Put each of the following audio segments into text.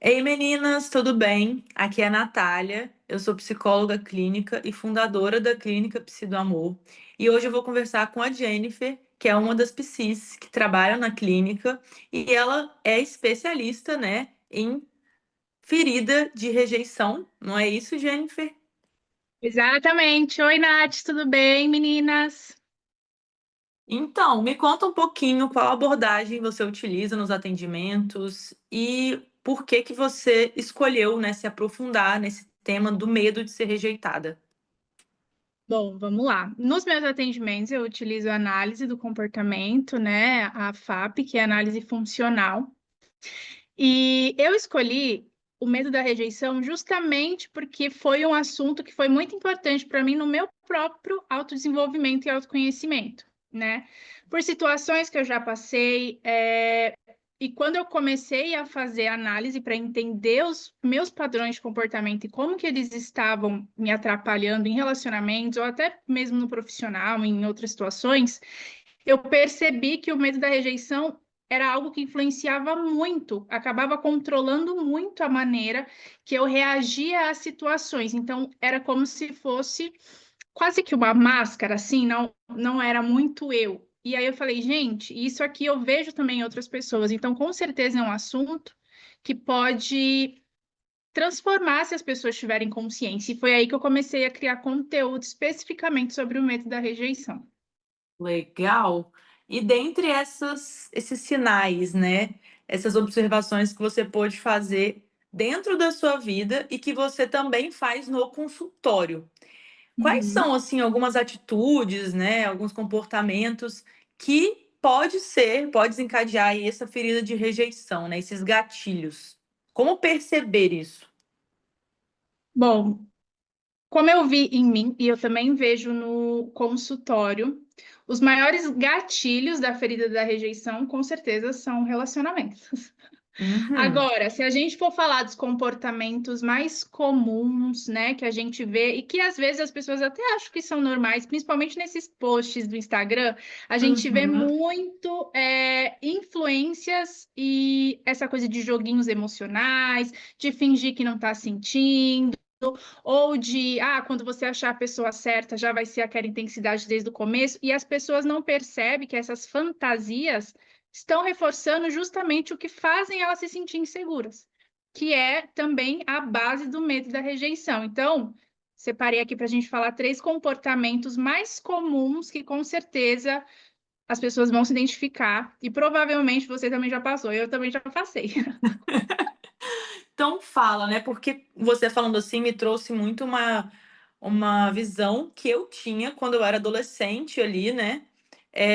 Ei meninas, tudo bem? Aqui é a Natália, eu sou psicóloga clínica e fundadora da Clínica Psi do Amor. E hoje eu vou conversar com a Jennifer, que é uma das psis que trabalham na clínica, e ela é especialista, né, em ferida de rejeição. Não é isso, Jennifer? Exatamente. Oi, Nath, tudo bem, meninas? Então, me conta um pouquinho qual abordagem você utiliza nos atendimentos e por que que você escolheu, né, se aprofundar nesse tema do medo de ser rejeitada. Bom, vamos lá. Nos meus atendimentos, eu utilizo a análise do comportamento, né? A FAP, que é a análise funcional. E eu escolhi o medo da rejeição justamente porque foi um assunto que foi muito importante para mim no meu próprio autodesenvolvimento e autoconhecimento, né? Por situações que eu já passei, e quando eu comecei a fazer análise para entender os meus padrões de comportamento e como que eles estavam me atrapalhando em relacionamentos ou até mesmo no profissional, em outras situações, eu percebi que o medo da rejeição era algo que influenciava muito, acabava controlando muito a maneira que eu reagia às situações. Então, era como se fosse quase que uma máscara, assim, não era muito eu. E aí eu falei, gente, isso aqui eu vejo também em outras pessoas. Então, com certeza é um assunto que pode transformar se as pessoas tiverem consciência. E foi aí que eu comecei a criar conteúdo especificamente sobre o medo da rejeição. Legal. E dentre esses sinais, né? Essas observações que você pôde fazer dentro da sua vida e que você também faz no consultório. Quais Uhum. são, assim, algumas atitudes, né? Alguns comportamentos que pode desencadear aí essa ferida de rejeição, né? Esses gatilhos. Como perceber isso? Bom, como eu vi em mim, e eu também vejo no consultório, os maiores gatilhos da ferida da rejeição, com certeza, são relacionamentos. Uhum. Agora, se a gente for falar dos comportamentos mais comuns, né, que a gente vê e que às vezes as pessoas até acham que são normais, principalmente nesses posts do Instagram, a gente vê Uhum. muito influências e essa coisa de joguinhos emocionais, de fingir que não está sentindo. Ou de, quando você achar a pessoa certa, já vai ser aquela intensidade desde o começo, e as pessoas não percebem que essas fantasias estão reforçando justamente o que fazem elas se sentir inseguras, que é também a base do medo da rejeição. Então, separei aqui para a gente falar três comportamentos mais comuns que com certeza as pessoas vão se identificar, e provavelmente você também já passou, eu também já passei. Então fala, né? Porque você falando assim me trouxe muito uma visão que eu tinha quando eu era adolescente ali, né?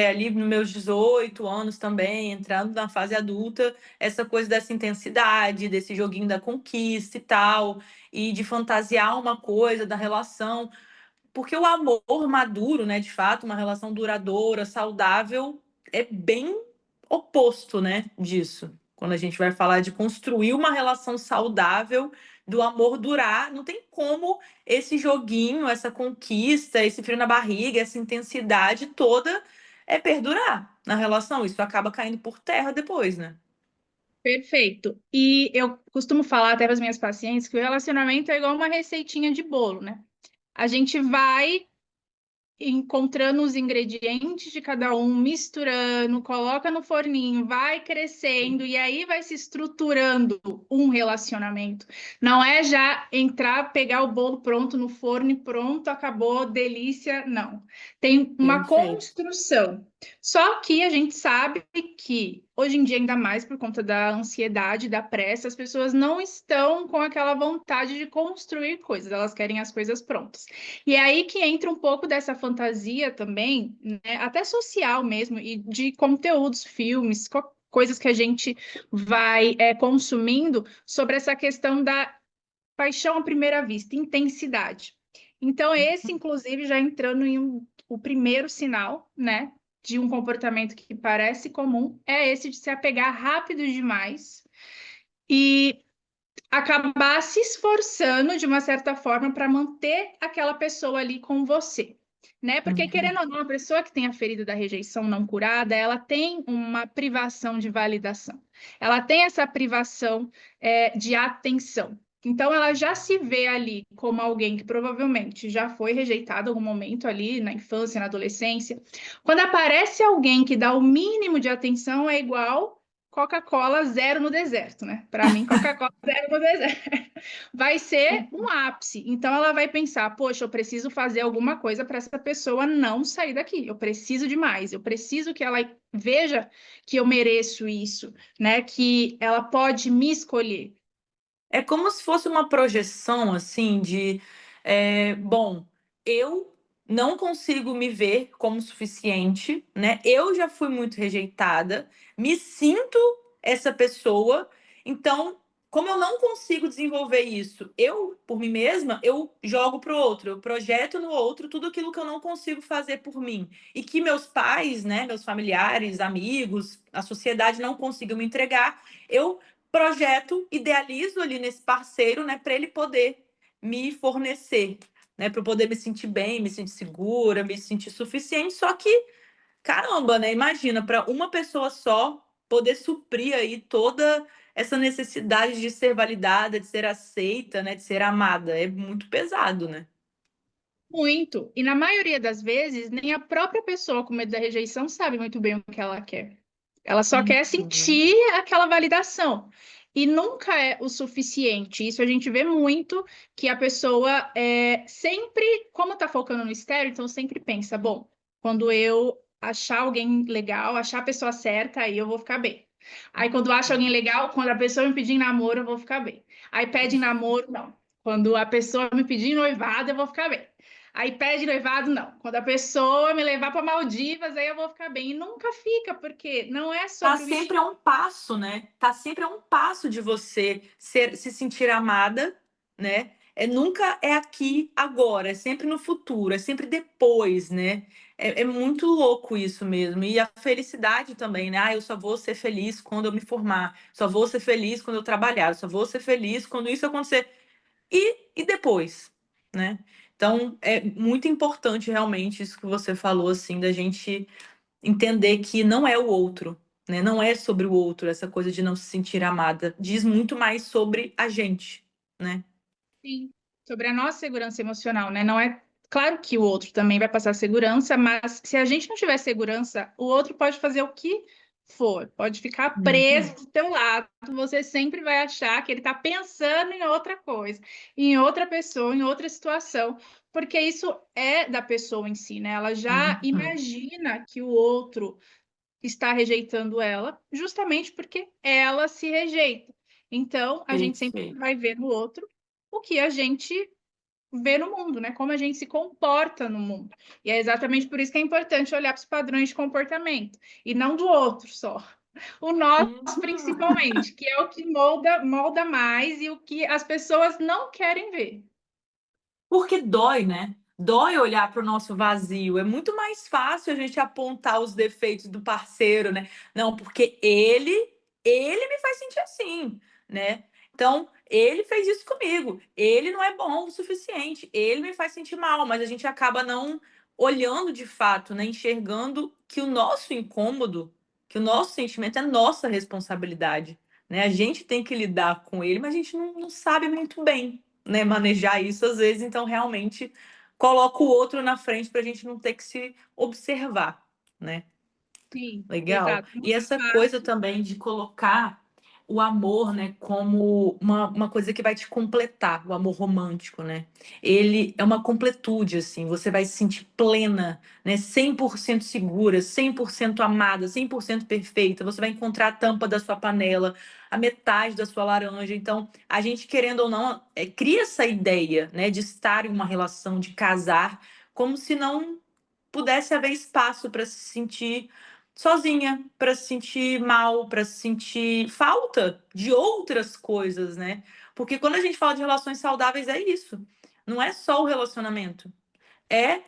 Ali nos meus 18 anos também, entrando na fase adulta, essa coisa dessa intensidade, desse joguinho da conquista e tal, e de fantasiar uma coisa da relação. Porque o amor maduro, né, de fato, uma relação duradoura, saudável, é bem oposto, né, disso. Quando a gente vai falar de construir uma relação saudável, do amor durar, não tem como esse joguinho, essa conquista, esse frio na barriga, essa intensidade toda perdurar na relação. Isso acaba caindo por terra depois, né? Perfeito. E eu costumo falar até para as minhas pacientes que o relacionamento é igual uma receitinha de bolo, né? A gente vai encontrando os ingredientes de cada um, misturando, coloca no forninho, vai crescendo e aí vai se estruturando um relacionamento. Não é já entrar, pegar o bolo pronto no forno e pronto, acabou, delícia, não. Tem uma Perfeito. construção. Só que a gente sabe que hoje em dia, ainda mais por conta da ansiedade, da pressa, as pessoas não estão com aquela vontade de construir coisas, elas querem as coisas prontas. E é aí que entra um pouco dessa fantasia também, né, até social mesmo, e de conteúdos, filmes, coisas que a gente vai consumindo sobre essa questão da paixão à primeira vista, intensidade. Então, esse, inclusive, já entrando em o primeiro sinal, né, de um comportamento que parece comum, é esse de se apegar rápido demais e acabar se esforçando de uma certa forma para manter aquela pessoa ali com você, né? Porque, querendo ou não, a pessoa que tem a ferida da rejeição não curada, ela tem uma privação de validação. Ela tem essa privação, de atenção. Então, ela já se vê ali como alguém que provavelmente já foi rejeitado em algum momento ali na infância, na adolescência. Quando aparece alguém que dá o mínimo de atenção, é igual Coca-Cola zero no deserto, né? Para mim, Coca-Cola zero no deserto. Vai ser um ápice. Então, ela vai pensar: poxa, eu preciso fazer alguma coisa para essa pessoa não sair daqui. Eu preciso de mais. Eu preciso que ela veja que eu mereço isso, né? Que ela pode me escolher. É como se fosse uma projeção, assim, de, bom, eu não consigo me ver como suficiente, né? Eu já fui muito rejeitada, me sinto essa pessoa, então, como eu não consigo desenvolver isso, eu, por mim mesma, eu jogo pro outro, eu projeto no outro tudo aquilo que eu não consigo fazer por mim. E que meus pais, né, meus familiares, amigos, a sociedade não consigam me entregar, eu projeto, idealizo ali nesse parceiro, né, para ele poder me fornecer, né, para eu poder me sentir bem, me sentir segura, me sentir suficiente. Só que, caramba, né? Imagina, para uma pessoa só poder suprir aí toda essa necessidade de ser validada, de ser aceita, né, de ser amada, é muito pesado, né? Muito. E na maioria das vezes, nem a própria pessoa com medo da rejeição sabe muito bem o que ela quer. Ela só quer Uhum. sentir aquela validação. E nunca é o suficiente. Isso a gente vê muito, que a pessoa sempre, como está focando no estéreo, então sempre pensa: bom, quando eu achar alguém legal, achar a pessoa certa, aí eu vou ficar bem. Aí quando acha alguém legal, quando a pessoa me pedir em namoro, eu vou ficar bem. Aí pede em namoro, não. Quando a pessoa me pedir em noivado, eu vou ficar bem. Aí pede noivado, não. Quando a pessoa me levar para Maldivas, aí eu vou ficar bem. E nunca fica, porque não é Tá sobre o sempre estilo. a um passo, né? Tá sempre a um passo de você se sentir amada, né? Nunca é aqui, agora, é sempre no futuro, é sempre depois, né? É muito louco isso mesmo. E a felicidade também, né? Ah, eu só vou ser feliz quando eu me formar, só vou ser feliz quando eu trabalhar, só vou ser feliz quando isso acontecer. E depois, né? Então, é muito importante realmente isso que você falou, assim, da gente entender que não é o outro, né? Não é sobre o outro, essa coisa de não se sentir amada. Diz muito mais sobre a gente, né? Sim, sobre a nossa segurança emocional, né? Não é claro que o outro também vai passar segurança, mas se a gente não tiver segurança, o outro pode fazer o que for, pode ficar preso Uhum. do teu lado, você sempre vai achar que ele está pensando em outra coisa, em outra pessoa, em outra situação, porque isso é da pessoa em si, né? Ela já Uhum. imagina que o outro está rejeitando ela, justamente porque ela se rejeita. Então, a gente sempre Perfeito. vai ver no outro o que a gente vê no mundo, né? Como a gente se comporta no mundo. E é exatamente por isso que é importante olhar para os padrões de comportamento e não do outro só. O nosso, Uhum. principalmente, que é o que molda mais e o que as pessoas não querem ver. Porque dói, né? Dói olhar para o nosso vazio. É muito mais fácil a gente apontar os defeitos do parceiro, né? Não, porque ele me faz sentir assim, né? Então, ele fez isso comigo. Ele não é bom o suficiente. Ele me faz sentir mal, mas a gente acaba não olhando de fato, né? Enxergando que o nosso incômodo, que o nosso sentimento é nossa responsabilidade, né? A gente tem que lidar com ele, mas a gente não sabe muito bem, né, manejar isso às vezes, então realmente coloca o outro na frente para a gente não ter que se observar, né? Sim, Legal. exato. Não E é essa coisa fácil. também de colocar o amor, né, como uma coisa que vai te completar, o amor romântico, né? Ele é uma completude, assim, você vai se sentir plena, né, 100% segura, 100% amada, 100% perfeita. Você vai encontrar a tampa da sua panela, a metade da sua laranja. Então, a gente, querendo ou não, cria essa ideia, né, de estar em uma relação, de casar, como se não pudesse haver espaço para se sentir sozinha, para se sentir mal, para se sentir falta de outras coisas, né? Porque quando a gente fala de relações saudáveis, é isso. Não é só o relacionamento. É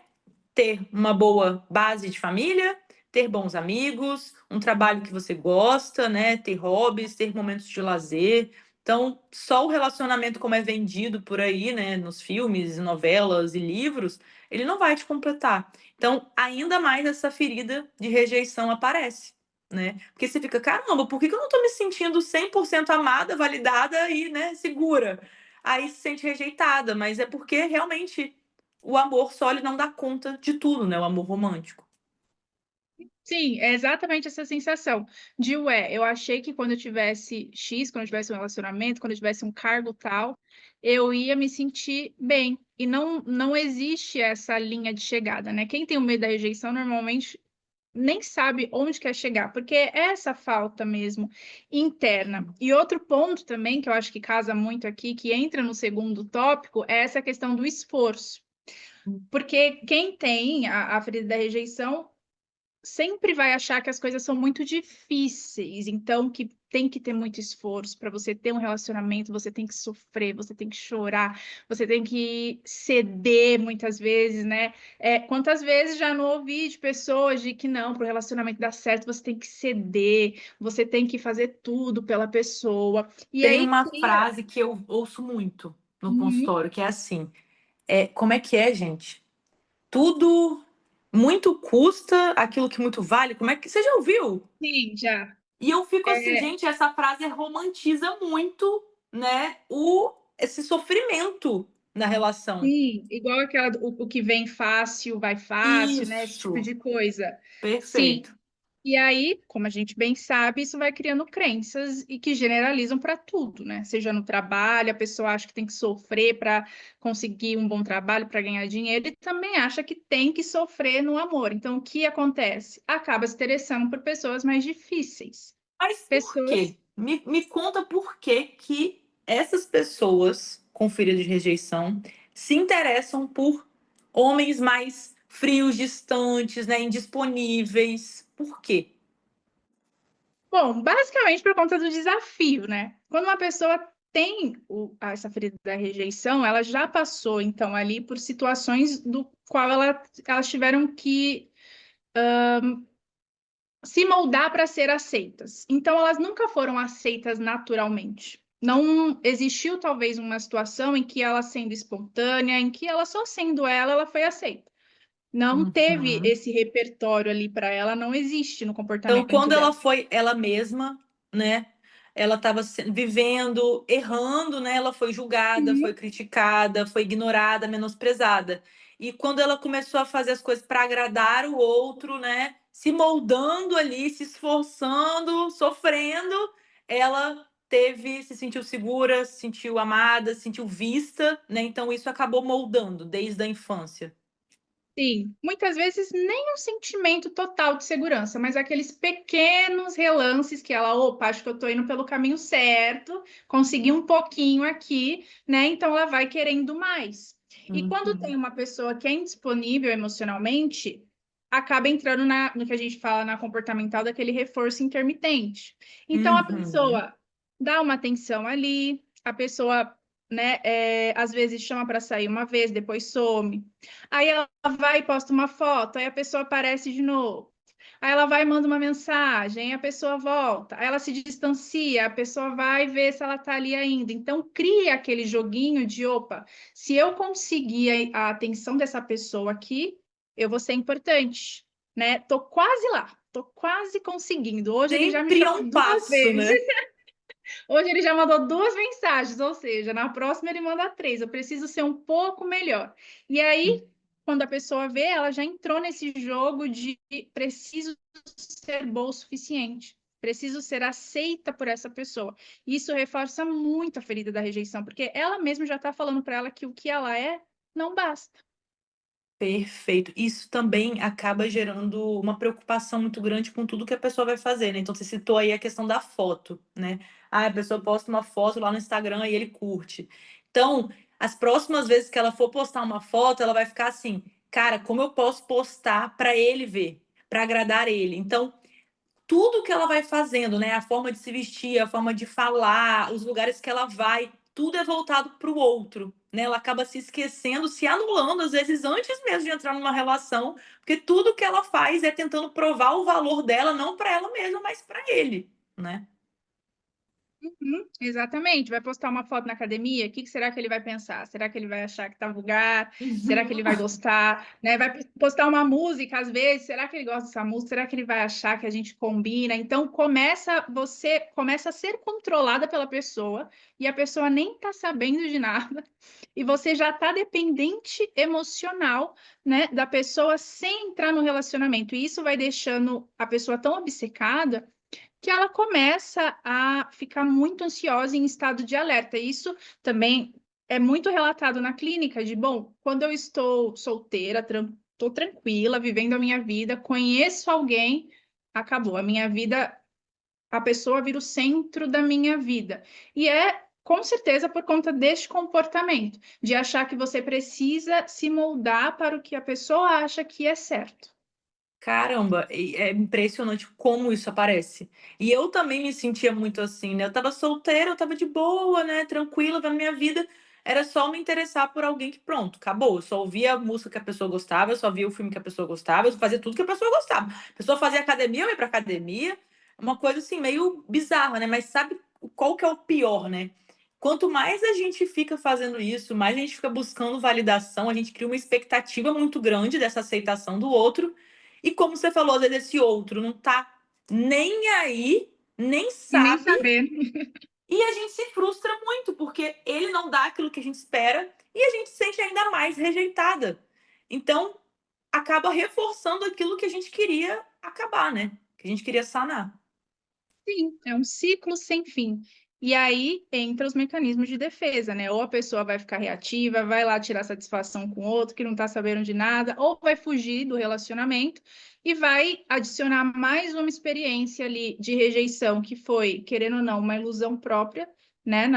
ter uma boa base de família, ter bons amigos, um trabalho que você gosta, né? Ter hobbies, ter momentos de lazer. Então, só o relacionamento como é vendido por aí, né, nos filmes, novelas e livros, ele não vai te completar. Então, ainda mais essa ferida de rejeição aparece, né? Porque você fica, caramba, por que eu não tô me sentindo 100% amada, validada e, né, segura? Aí se sente rejeitada, mas é porque realmente o amor só ele não dá conta de tudo, né? O amor romântico. Sim, é exatamente essa sensação de, ué, eu achei que quando eu tivesse X, quando eu tivesse um relacionamento, quando eu tivesse um cargo tal, eu ia me sentir bem. E não existe essa linha de chegada, né? Quem tem o medo da rejeição normalmente nem sabe onde quer chegar, porque é essa falta mesmo interna. E outro ponto também que eu acho que casa muito aqui, que entra no segundo tópico, é essa questão do esforço. Porque quem tem a ferida da rejeição sempre vai achar que as coisas são muito difíceis, então que tem que ter muito esforço para você ter um relacionamento, você tem que sofrer, você tem que chorar, você tem que ceder muitas vezes, né? Quantas vezes já não ouvi de pessoas de que não, para o relacionamento dar certo, você tem que ceder, você tem que fazer tudo pela pessoa. E Tem aí uma cria. frase que eu ouço muito no Uhum. consultório, que é assim, como é que é, gente? Tudo muito custa aquilo que muito vale. Como é que você já ouviu? Sim, já. E eu fico assim, É, gente, essa frase romantiza muito, né, o esse sofrimento na relação. sim, igual aquela o que vem fácil, vai fácil, né? Esse tipo Isso, de coisa. Sim. perfeito. E aí, como a gente bem sabe, isso vai criando crenças e que generalizam para tudo, né? Seja no trabalho, a pessoa acha que tem que sofrer para conseguir um bom trabalho, para ganhar dinheiro, e também acha que tem que sofrer no amor. Então, o que acontece? Acaba se interessando por pessoas mais difíceis. Mas por Pessoas. quê? Me conta por que que essas pessoas com ferida de rejeição se interessam por homens mais frios, distantes, né, indisponíveis. Por quê? Bom, basicamente por conta do desafio, né? Quando uma pessoa tem essa ferida da rejeição, ela já passou, então, ali por situações do qual elas tiveram que se moldar para ser aceitas. Então, elas nunca foram aceitas naturalmente. Não existiu, talvez, uma situação em que ela sendo espontânea, em que ela só sendo ela, ela foi aceita. Não teve Uhum. esse repertório ali para ela, não existe no Então, comportamento quando ela dela. foi ela mesma, né? Ela estava vivendo, errando, né? Ela foi julgada, foi criticada, foi ignorada, menosprezada. E quando ela começou a fazer as coisas para agradar o outro, né? Se moldando ali, se esforçando, sofrendo, ela se sentiu segura, se sentiu amada, se sentiu vista, né? Então isso acabou moldando desde a infância. Sim, muitas vezes nem um sentimento total de segurança, mas aqueles pequenos relances que ela, opa, acho que eu tô indo pelo caminho certo, consegui um pouquinho aqui, né? Então ela vai querendo mais. E quando tem Uhum. uma pessoa que é indisponível emocionalmente, acaba entrando no que a gente fala na comportamental daquele reforço intermitente. Então a Uhum. pessoa dá uma atenção ali, a pessoa, né, às vezes chama para sair uma vez, depois some. Aí ela vai e posta uma foto, aí a pessoa aparece de novo. Aí ela vai e manda uma mensagem, aí a pessoa volta. Aí ela se distancia, a pessoa vai ver se ela tá ali ainda. Então cria aquele joguinho de, opa, se eu conseguir a atenção dessa pessoa aqui, eu vou ser importante, né? Tô quase lá, tô quase conseguindo. Hoje ele já me Sempre é chamou um duas passo, vezes. né? Hoje ele já mandou duas mensagens, ou seja, na próxima ele manda três. Eu preciso ser um pouco melhor. E aí, quando a pessoa vê, ela já entrou nesse jogo de preciso ser boa o suficiente. Preciso ser aceita por essa pessoa. Isso reforça muito a ferida da rejeição, porque ela mesma já está falando para ela que o que ela é não basta. Perfeito. Isso também acaba gerando uma preocupação muito grande com tudo que a pessoa vai fazer, né? Então, você citou aí a questão da foto, né? Ah, a pessoa posta uma foto lá no Instagram e ele curte. Então, as próximas vezes que ela for postar uma foto, ela vai ficar assim, cara, como eu posso postar para ele ver, para agradar ele? Então, tudo que ela vai fazendo, né? A forma de se vestir, a forma de falar, os lugares que ela vai, tudo é voltado para o outro, né? Ela acaba se esquecendo, se anulando, às vezes, antes mesmo de entrar numa relação, porque tudo que ela faz é tentando provar o valor dela, não para ela mesma, mas para ele, né? Exatamente. Vai postar uma foto na academia, o que será que ele vai pensar? Será que ele vai achar que tá vulgar? Será que ele vai gostar? Né? Vai postar uma música, às vezes, será que ele gosta dessa música? Será que ele vai achar que a gente combina? Então, você começa a ser controlada pela pessoa e a pessoa nem tá sabendo de nada. E você já tá dependente emocional, né, da pessoa sem entrar no relacionamento. E isso vai deixando a pessoa tão obcecada que ela começa a ficar muito ansiosa em estado de alerta. Isso também é muito relatado na clínica de, bom, quando eu estou solteira, estou tranquila, vivendo a minha vida, conheço alguém, acabou. A minha vida, a pessoa vira o centro da minha vida. E é com certeza por conta deste comportamento, de achar que você precisa se moldar para o que a pessoa acha que é certo. Caramba, é impressionante como isso aparece. E eu também me sentia muito assim, né? Eu estava solteira, eu estava de boa, né? Tranquila na minha vida. Era só me interessar por alguém que, pronto, acabou. Eu só ouvia a música que a pessoa gostava, eu só via o filme que a pessoa gostava, eu só fazia tudo que a pessoa gostava. A pessoa fazia academia, eu ia pra academia. Uma coisa assim, meio bizarra, né? Mas sabe qual que é o pior, né? Quanto mais a gente fica fazendo isso, mais a gente fica buscando validação, a gente cria uma expectativa muito grande dessa aceitação do outro. E como você falou, às vezes esse outro não tá nem aí, nem E nem sabe, saber. e a gente se frustra muito, porque ele não dá aquilo que a gente espera e a gente se sente ainda mais rejeitada. Então, acaba reforçando aquilo que a gente queria acabar, né? Que a gente queria sanar. Sim, é um ciclo sem fim. E aí entra os mecanismos de defesa, né? Ou a pessoa vai ficar reativa, vai lá tirar satisfação com outro que não está sabendo de nada, ou vai fugir do relacionamento e vai adicionar mais uma experiência ali de rejeição, que foi, querendo ou não, uma ilusão própria, né?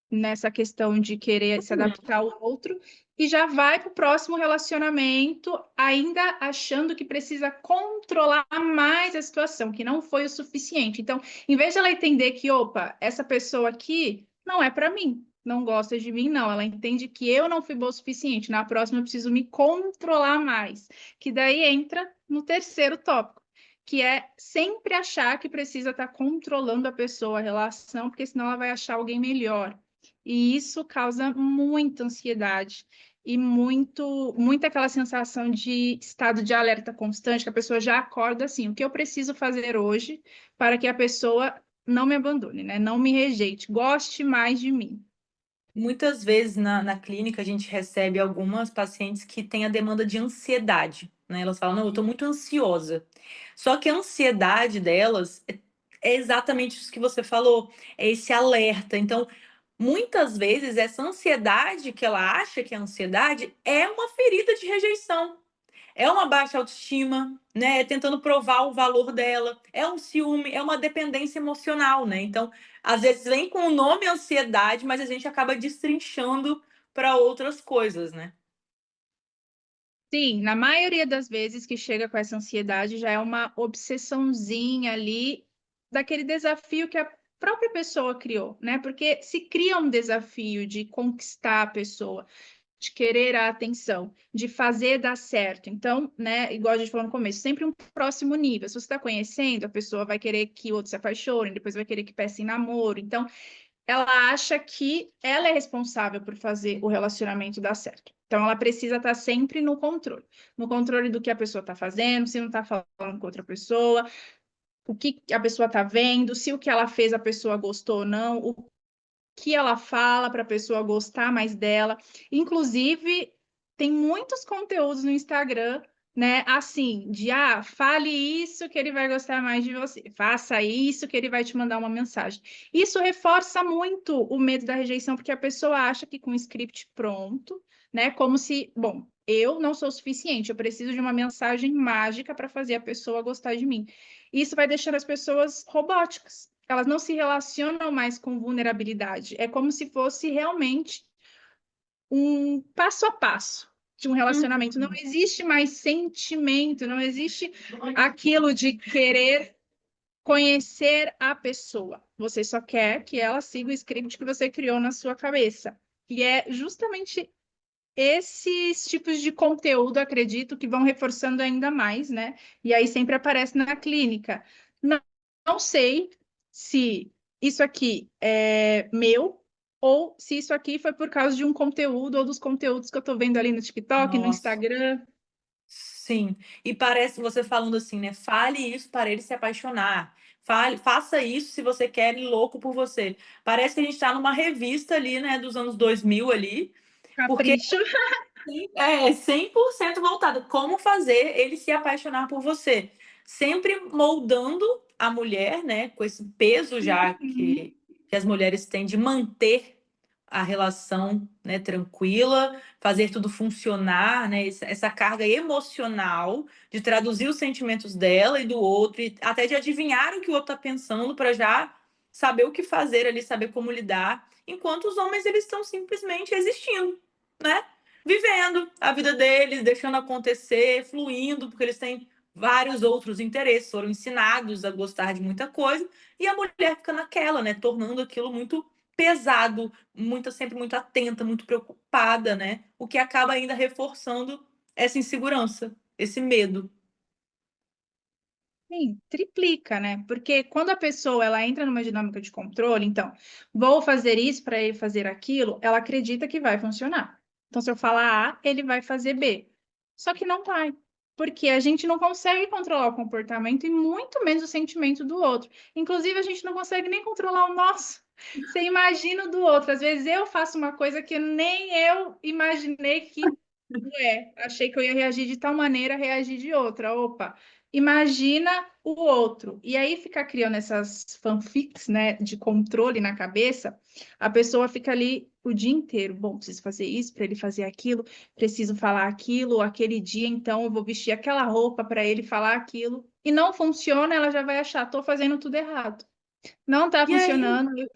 Nessa questão de querer se adaptar ao outro e já vai para o próximo relacionamento, ainda achando que precisa controlar mais a situação, que não foi o suficiente. Então, em vez de ela entender que, opa, essa pessoa aqui não é para mim, não gosta de mim, não. Ela entende que eu não fui boa o suficiente. Na próxima, eu preciso me controlar mais. Que daí entra no terceiro tópico, que é sempre achar que precisa estar controlando a pessoa, a relação, porque senão ela vai achar alguém melhor. E isso causa muita ansiedade e muita aquela sensação de estado de alerta constante, que a pessoa já acorda assim, o que eu preciso fazer hoje para que a pessoa não me abandone, né? Não me rejeite, goste mais de mim. Muitas vezes na clínica a gente recebe algumas pacientes que têm a demanda de ansiedade, né? Elas falam, não, eu estou muito ansiosa. Só que a ansiedade delas é exatamente isso que você falou, é esse alerta. Então, muitas vezes essa ansiedade que ela acha que é ansiedade é uma ferida de rejeição. É uma baixa autoestima, né? É tentando provar o valor dela, é um ciúme, é uma dependência emocional, né? Então, às vezes vem com o nome ansiedade, mas a gente acaba destrinchando para outras coisas, né? Sim, na maioria das vezes que chega com essa ansiedade já é uma obsessãozinha ali daquele desafio que a própria pessoa criou, né? Porque se cria um desafio de conquistar a pessoa, de querer a atenção, de fazer dar certo. Então, né, igual a gente falou no começo, sempre um próximo nível. Se você está conhecendo, a pessoa vai querer que o outro se apaixone, depois vai querer que peça em namoro. Então, ela acha que ela é responsável por fazer o relacionamento dar certo. Então, ela precisa estar sempre no controle do que a pessoa está fazendo, se não está falando com outra pessoa, o que a pessoa está vendo, se o que ela fez a pessoa gostou ou não, o que ela fala para a pessoa gostar mais dela. Inclusive, tem muitos conteúdos no Instagram, né? Assim, de fale isso que ele vai gostar mais de você, faça isso que ele vai te mandar uma mensagem. Isso reforça muito o medo da rejeição, porque a pessoa acha que com o script pronto, né? Como se, bom, eu não sou suficiente, eu preciso de uma mensagem mágica para fazer a pessoa gostar de mim. Isso vai deixando as pessoas robóticas. Elas não se relacionam mais com vulnerabilidade. É como se fosse realmente um passo a passo de um relacionamento. Não Uhum. existe mais sentimento, não existe aquilo de querer conhecer a pessoa. Você só quer que ela siga o script que você criou na sua cabeça. E é justamente esses tipos de conteúdo, acredito, que vão reforçando ainda mais, né? E aí sempre aparece na clínica. Não, não sei se isso aqui é meu, ou se isso aqui foi por causa de um conteúdo ou dos conteúdos que eu tô vendo ali no TikTok, no Nossa. Instagram. Sim, e parece você falando assim, né? Fale isso para ele se apaixonar. Fale, faça isso se você quer ele louco por você. Parece que a gente está numa revista ali, né, dos anos 2000 ali, porque Capricho. é 100% voltado. Como fazer ele se apaixonar por você? Sempre moldando a mulher, né? Com esse peso já Uhum. que as mulheres têm de manter a relação, né, tranquila, fazer tudo funcionar, né? Essa carga emocional de traduzir os sentimentos dela e do outro, e até de adivinhar o que o outro está pensando para já saber o que fazer ali, saber como lidar, enquanto os homens eles estão simplesmente existindo, né? Vivendo a vida deles, deixando acontecer, fluindo, porque eles têm vários outros interesses, foram ensinados a gostar de muita coisa, e a mulher fica naquela, né, tornando aquilo muito pesado, muito sempre muito atenta, muito preocupada, né? O que acaba ainda reforçando essa insegurança, esse medo. Sim, triplica, né? Porque quando a pessoa ela entra numa dinâmica de controle, então, vou fazer isso para ele fazer aquilo, ela acredita que vai funcionar. Então, se eu falar A, ele vai fazer B. Só que não vai, porque a gente não consegue controlar o comportamento e muito menos o sentimento do outro. Inclusive, a gente não consegue nem controlar o nosso. Você imagina o do outro. Às vezes eu faço uma coisa que nem eu imaginei que achei que eu ia reagir de tal maneira, reagir de outra. Opa, imagina o outro. E aí fica criando essas fanfics, né, de controle na cabeça. A pessoa fica ali o dia inteiro. Bom, preciso fazer isso para ele fazer aquilo, preciso falar aquilo, aquele dia, então eu vou vestir aquela roupa para ele falar aquilo. E não funciona, ela já vai achar, tô fazendo tudo errado. Não tá E aí, funcionando.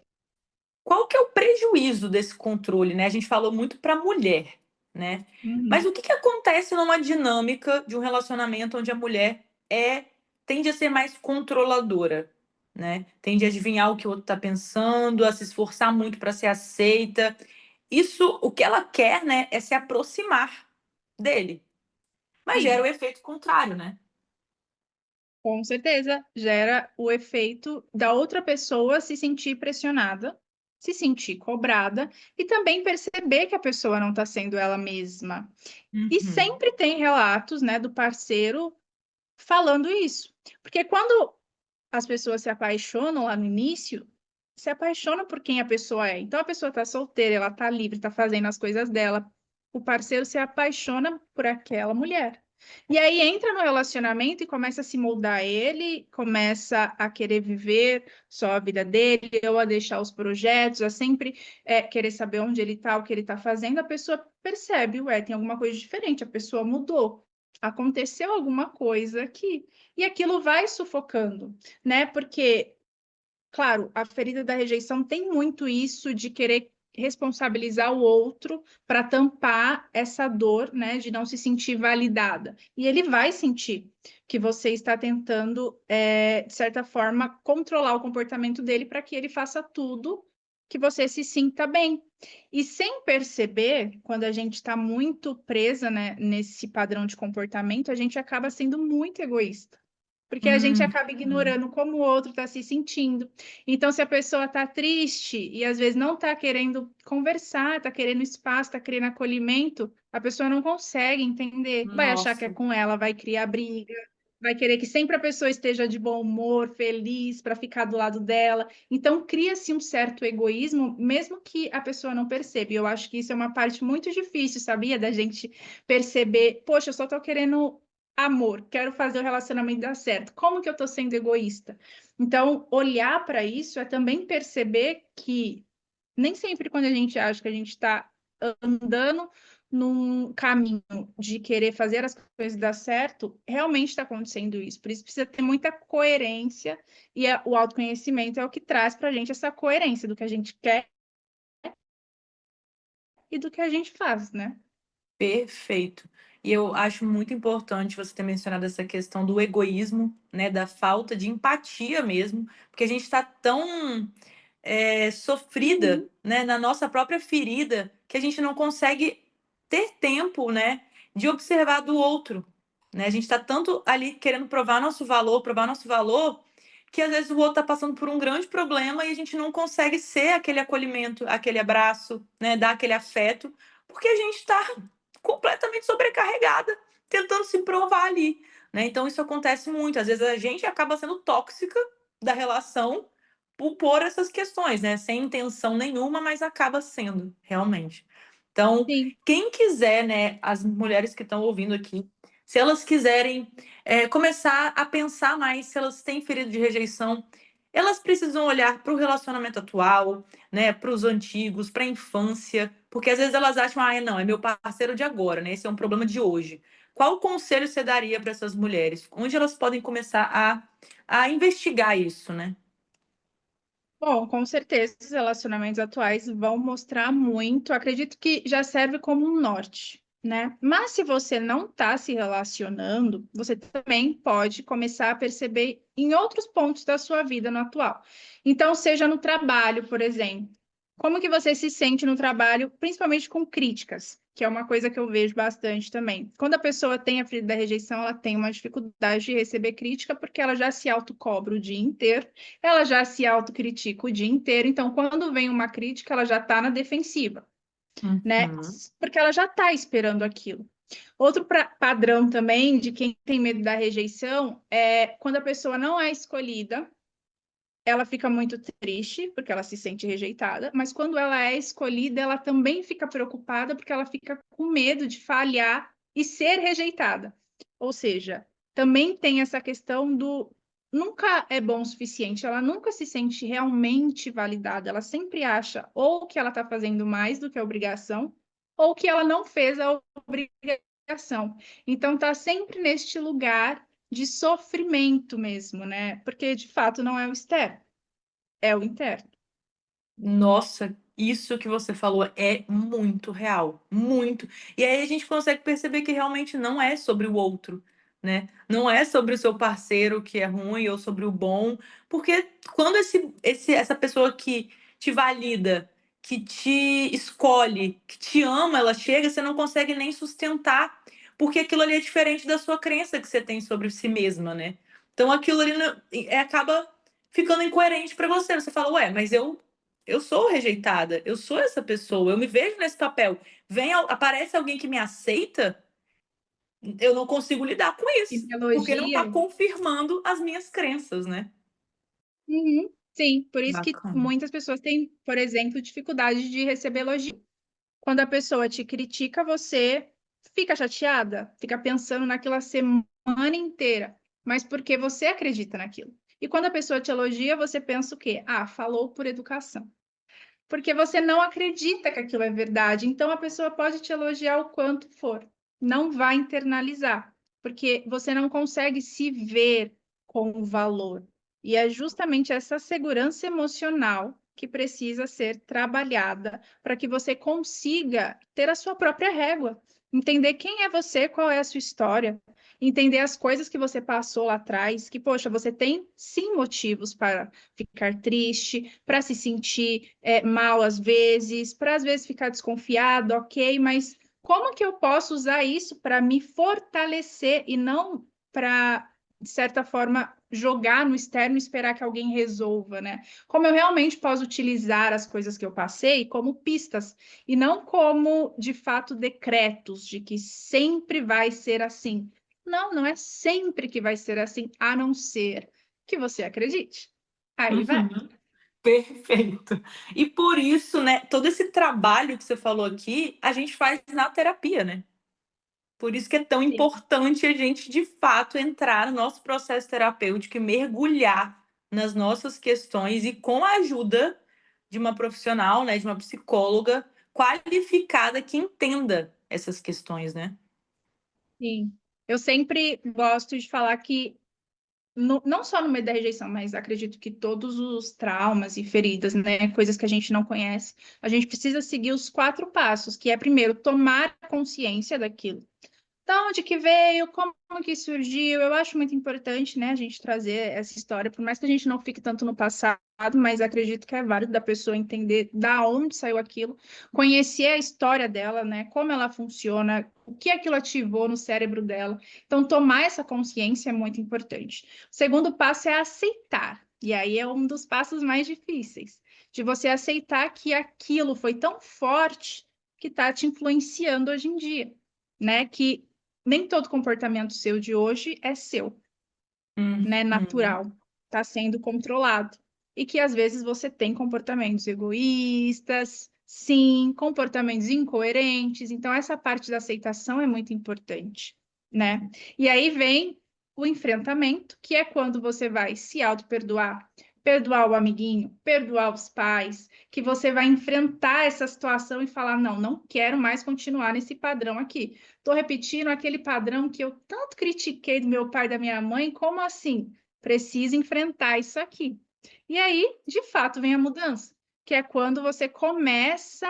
qual que é o prejuízo desse controle, né? A gente falou muito para a mulher, né? Mas Uhum. o que que acontece numa dinâmica de um relacionamento onde a mulher tende a ser mais controladora, né? Tende a adivinhar o que o outro está pensando, a se esforçar muito para ser aceita. Isso, o que ela quer, né, é se aproximar dele. Mas gera o Sim. efeito contrário, né? Com certeza, gera o efeito da outra pessoa se sentir pressionada, se sentir cobrada e também perceber que a pessoa não está sendo ela mesma. E Uhum. sempre tem relatos, né, do parceiro falando isso. Porque quando as pessoas se apaixonam lá no início, se apaixonam por quem a pessoa é. Então a pessoa está solteira, ela está livre, está fazendo as coisas dela. O parceiro se apaixona por aquela mulher. E aí entra no relacionamento e começa a se moldar ele, começa a querer viver só a vida dele, ou a deixar os projetos, a sempre querer saber onde ele está, o que ele está fazendo. A pessoa percebe, ué, tem alguma coisa diferente, a pessoa mudou. Aconteceu alguma coisa aqui. E aquilo vai sufocando, né? Porque, claro, a ferida da rejeição tem muito isso de querer responsabilizar o outro para tampar essa dor, né, de não se sentir validada. E ele vai sentir que você está tentando, de certa forma, controlar o comportamento dele para que ele faça tudo que você se sinta bem. E sem perceber, quando a gente está muito presa, né, nesse padrão de comportamento, a gente acaba sendo muito egoísta. Porque a gente Uhum. acaba ignorando como o outro está se sentindo. Então, se a pessoa está triste e às vezes não está querendo conversar, está querendo espaço, está querendo acolhimento, a pessoa não consegue entender. Vai achar que é Nossa. com ela, vai criar briga, vai querer que sempre a pessoa esteja de bom humor, feliz, para ficar do lado dela. Então, cria-se um certo egoísmo, mesmo que a pessoa não perceba. E eu acho que isso é uma parte muito difícil, sabia? Da gente perceber, poxa, eu só estou querendo amor, quero fazer o relacionamento dar certo. Como que eu estou sendo egoísta? Então, olhar para isso é também perceber que nem sempre quando a gente acha que a gente está andando num caminho de querer fazer as coisas dar certo, realmente está acontecendo isso. Por isso precisa ter muita coerência e o autoconhecimento é o que traz para a gente essa coerência do que a gente quer e do que a gente faz, né? Perfeito. E eu acho muito importante você ter mencionado essa questão do egoísmo, né, da falta de empatia mesmo, porque a gente está tão sofrida, Uhum. né, na nossa própria ferida, que a gente não consegue ter tempo, né, de observar do outro, né? A gente está tanto ali querendo provar nosso valor, que às vezes o outro está passando por um grande problema e a gente não consegue ser aquele acolhimento, aquele abraço, né, dar aquele afeto, porque a gente está completamente sobrecarregada, tentando se provar ali, né? Então isso acontece muito. Às vezes a gente acaba sendo tóxica da relação por essas questões, né? Sem intenção nenhuma, mas acaba sendo, realmente. Então, Sim. quem quiser, né, as mulheres que estão ouvindo aqui, se elas quiserem começar a pensar mais se elas têm ferido de rejeição, elas precisam olhar para o relacionamento atual, né, para os antigos, para a infância, porque às vezes elas acham, ah, não, é meu parceiro de agora, né? Esse é um problema de hoje. Qual conselho você daria para essas mulheres? Onde elas podem começar a investigar isso, né? Bom, com certeza os relacionamentos atuais vão mostrar muito. Acredito que já serve como um norte, né? Mas se você não está se relacionando, você também pode começar a perceber em outros pontos da sua vida no atual. Então, seja no trabalho, por exemplo. Como que você se sente no trabalho, principalmente com críticas, que é uma coisa que eu vejo bastante também. Quando a pessoa tem a ferida da rejeição, ela tem uma dificuldade de receber crítica porque ela já se autocobra o dia inteiro, ela já se autocritica o dia inteiro, então quando vem uma crítica, ela já está na defensiva, né? Uhum. Porque ela já está esperando aquilo. Outro padrão também de quem tem medo da rejeição é quando a pessoa não é escolhida, ela fica muito triste porque ela se sente rejeitada, mas quando ela é escolhida, ela também fica preocupada porque ela fica com medo de falhar e ser rejeitada. Ou seja, também tem essa questão do nunca é bom o suficiente, ela nunca se sente realmente validada, ela sempre acha ou que ela está fazendo mais do que a obrigação, ou que ela não fez a obrigação. Então, está sempre neste lugar de sofrimento mesmo, né? Porque de fato não é o externo, é o interno. Nossa, isso que você falou é muito real, muito. E aí a gente consegue perceber que realmente não é sobre o outro, né? Não é sobre o seu parceiro que é ruim ou sobre o bom, porque quando essa pessoa que te valida, que te escolhe, que te ama, ela chega, você não consegue nem sustentar, porque aquilo ali é diferente da sua crença que você tem sobre si mesma, né? Então aquilo ali acaba ficando incoerente para você. Você fala, ué, mas eu sou rejeitada, eu sou essa pessoa, eu me vejo nesse papel. Aparece alguém que me aceita, eu não consigo lidar com E isso, porque não biologia. está confirmando as minhas crenças, né? Uhum, sim, por isso que Bacana. muitas pessoas têm, por exemplo, dificuldade de receber elogio. Quando a pessoa te critica, você fica chateada, fica pensando naquilo a semana inteira, mas porque você acredita naquilo. E quando a pessoa te elogia, você pensa o quê? Ah, falou por educação. Porque você não acredita que aquilo é verdade. Então a pessoa pode te elogiar o quanto for, não vai internalizar, porque você não consegue se ver com valor. E é justamente essa segurança emocional que precisa ser trabalhada para que você consiga ter a sua própria régua, entender quem é você, qual é a sua história, entender as coisas que você passou lá atrás, que, poxa, você tem sim motivos para ficar triste, para se sentir mal às vezes ficar desconfiado, ok, mas como que eu posso usar isso para me fortalecer e não para, de certa forma, jogar no externo e esperar que alguém resolva, né? Como eu realmente posso utilizar as coisas que eu passei como pistas e não como, de fato, decretos de que sempre vai ser assim. Não, não é sempre que vai ser assim, a não ser que você acredite. Aí vai. Uhum. Perfeito. E por isso, né, todo esse trabalho que você falou aqui, a gente faz na terapia, né? Por isso que é tão Sim, importante a gente, de fato, entrar no nosso processo terapêutico e mergulhar nas nossas questões e com a ajuda de uma profissional, né, de uma psicóloga qualificada que entenda essas questões, né? sim. Eu sempre gosto de falar que, não só no meio da rejeição, mas acredito que todos os traumas e feridas, né, coisas que a gente não conhece, a gente precisa seguir os 4 passos, que é, primeiro, tomar consciência daquilo. Da onde que veio, como que surgiu. Eu acho muito importante, né, a gente trazer essa história, por mais que a gente não fique tanto no passado, mas acredito que é válido da pessoa entender da onde saiu aquilo, conhecer a história dela, né, como ela funciona, o que aquilo ativou no cérebro dela. Então, tomar essa consciência é muito importante. O segundo passo é aceitar. E aí é um dos passos mais difíceis, de você aceitar que aquilo foi tão forte que está te influenciando hoje em dia, né? Que nem todo comportamento seu de hoje é seu, né? Uhum. Natural, está sendo controlado. E que às vezes você tem comportamentos egoístas, sim, comportamentos incoerentes. Então, essa parte da aceitação é muito importante, né? E aí vem o enfrentamento, que é quando você vai se auto-perdoar, perdoar o amiguinho, perdoar os pais, que você vai enfrentar essa situação e falar: não, não quero mais continuar nesse padrão aqui. Estou repetindo aquele padrão que eu tanto critiquei do meu pai e da minha mãe, como assim? Preciso enfrentar isso aqui. E aí, de fato, vem a mudança, que é quando você começa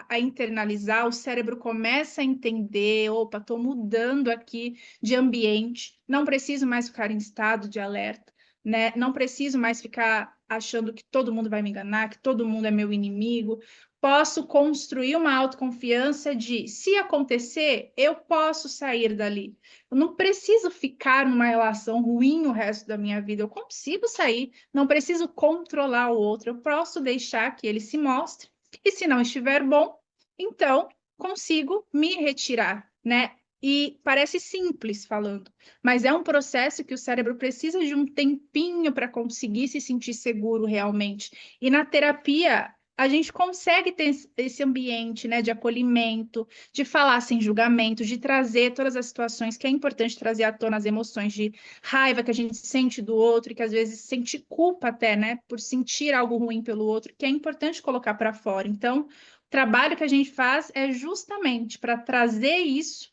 a internalizar, o cérebro começa a entender, opa, estou mudando aqui de ambiente, não preciso mais ficar em estado de alerta, né? Não preciso mais ficar achando que todo mundo vai me enganar, que todo mundo é meu inimigo. Posso construir uma autoconfiança de, se acontecer, eu posso sair dali. Eu não preciso ficar numa relação ruim o resto da minha vida. Eu consigo sair, não preciso controlar o outro. Eu posso deixar que ele se mostre. E se não estiver bom, então consigo me retirar, né? E parece simples falando, mas é um processo que o cérebro precisa de um tempinho para conseguir se sentir seguro realmente. E na terapia, a gente consegue ter esse ambiente, né, de acolhimento, de falar sem julgamento, de trazer todas as situações que é importante trazer à tona as emoções de raiva que a gente sente do outro e que às vezes sente culpa até, né, por sentir algo ruim pelo outro, que é importante colocar para fora. Então, o trabalho que a gente faz é justamente para trazer isso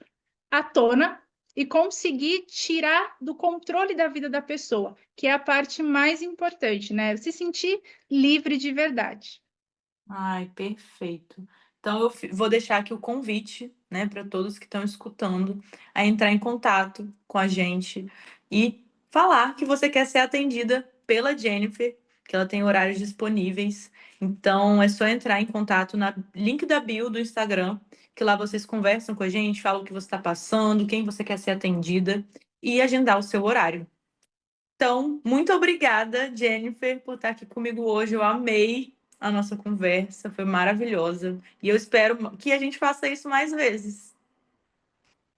à tona e conseguir tirar do controle da vida da pessoa, que é a parte mais importante, né? Se sentir livre de verdade. Ai, perfeito. Então, vou deixar aqui o convite, né, para todos que estão escutando, a entrar em contato com a gente e falar que você quer ser atendida pela Jennifer, que ela tem horários disponíveis. Então, é só entrar em contato na link da bio do Instagram, que lá vocês conversam com a gente, falam o que você está passando, quem você quer ser atendida e agendar o seu horário. Então, muito obrigada, Jennifer, por estar aqui comigo hoje. Eu amei a nossa conversa, foi maravilhosa. E eu espero que a gente faça isso mais vezes.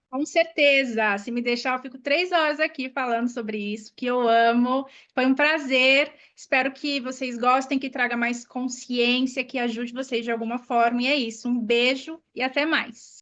Com certeza, se me deixar, eu fico 3 horas aqui falando sobre isso, que eu amo. Foi um prazer. Espero que vocês gostem, que traga mais consciência, que ajude vocês de alguma forma. E é isso. Um beijo e até mais.